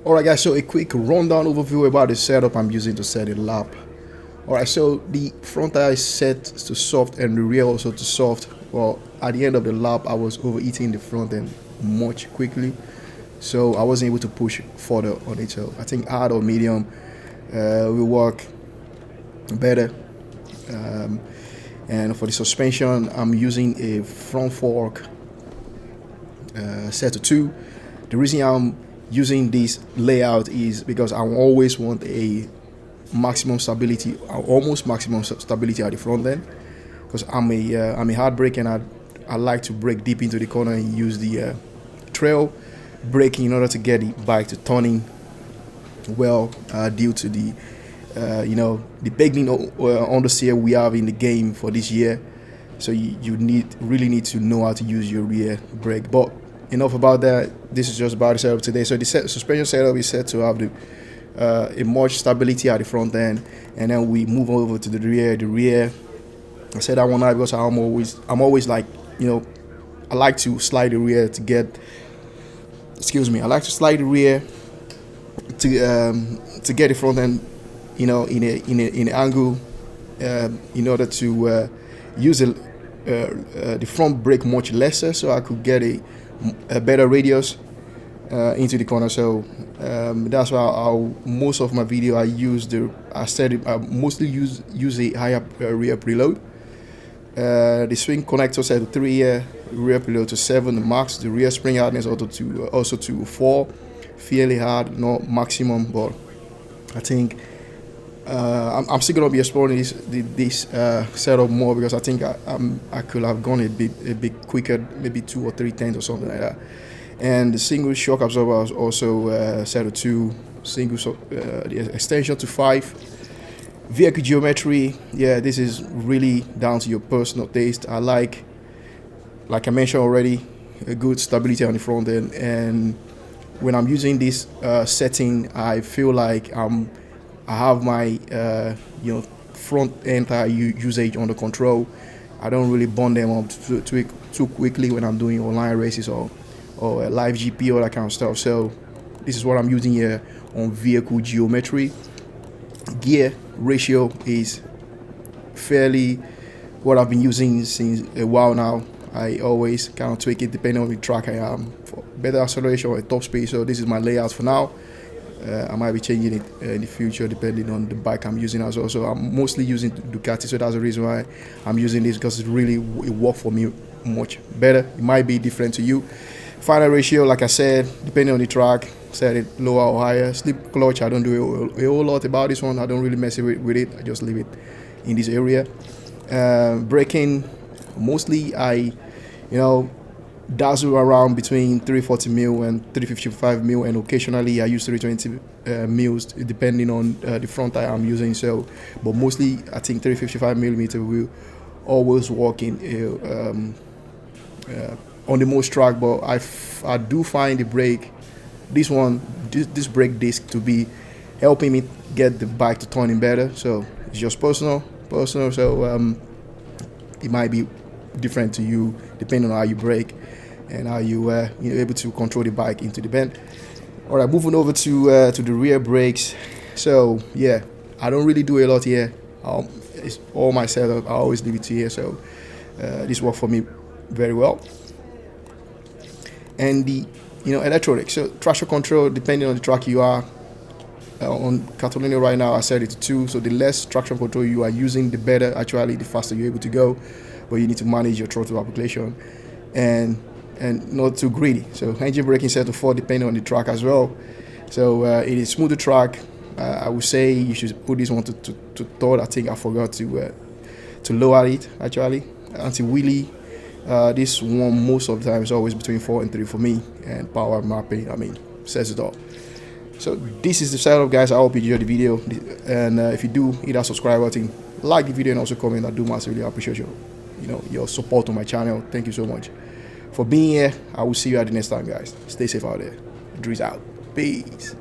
Alright guys, so a quick rundown overview about the setup I'm using to set a lap. Alright, so the front tire is set to soft and the rear also to soft. Well, at the end of the lap I was overheating the front end much quickly, so I wasn't able to push further on it. So I think hard or medium will work better. And for the suspension, I'm using a front fork Assetto 2. The reason I'm using this layout is because I always want a maximum stability, almost maximum stability at the front end, because I'm a hard brake and I like to brake deep into the corner and use the trail braking in order to get the bike to turning well, due to the the beginning understeer we have in the game for this year. So you really need to know how to use your rear brake. But enough about that. This is just about the setup today. So the suspension setup is set to have a much stability at the front end, and then we move over to the rear. The rear, I said that one night because I'm always like, I like to slide the rear to get. I like to slide the rear to get the front end, in an angle, in order to use the front brake much lesser, so I could get a better radius into the corner. So that's why most of my video I mostly use a higher rear preload. The swing connector set to 3, rear preload to 7 the max. The rear spring hardness also to 4, fairly hard, not maximum, but I think I'm still gonna be exploring this setup more, because I think I could have gone a bit quicker, maybe 2 or 3 tenths or something like that. And the single shock absorber was also set to 2, the extension to 5. Vehicle geometry, yeah, this is really down to your personal taste. I like I mentioned already, a good stability on the front end, and when I'm using this setting, I feel like I have my front end tire usage under control. I don't really burn them up too quickly when I'm doing online races or live GP, all that kind of stuff. So this is what I'm using here on vehicle geometry. Gear ratio is fairly what I've been using since a while now. I always kind of tweak it depending on the track I am for better acceleration or top speed. So this is my layout for now. I might be changing it in the future depending on the bike I'm using as well. So I'm mostly using Ducati, so that's the reason why I'm using this, because it works for me much better. It might be different to you. Final ratio, like I said, depending on the track, set it lower or higher. Slip clutch, I don't do a whole lot about this one. I don't really mess with it. I just leave it in this area. Braking, mostly I dazzle around between 340 mil and 355 mil, and occasionally I use 320 mils depending on the front tire I'm using. So, but mostly I think 355 millimeter will always work in on the most track. But I do find the brake, this brake disc, to be helping me get the bike to turning better. So it's just personal. So it might be different to you depending on how you brake and how you're able to control the bike into the bend. All right, moving over to the rear brakes. So yeah, I don't really do a lot here. It's all my setup. I always leave it to here. So this works for me very well. And the electronics. So traction control, depending on the track you are. On Catalunya right now, I set it to 2. So the less traction control you are using, the better. Actually, the faster you're able to go. But you need to manage your throttle application and not too greedy. So engine braking set to 4, depending on the track as well. So it is smoother track. I would say you should put this one to 3rd. I think I forgot to lower it actually. Anti-wheelie, this one most of the time is always between 4 and 3 for me. And power mapping, says it all. So this is the setup, guys. I hope you enjoyed the video, and if you do, hit that subscribe button, like the video, and also comment. I do massively appreciate your support on my channel. Thank you so much for being here. I will see you at the next time, guys. Stay safe out there. Driz out. Peace.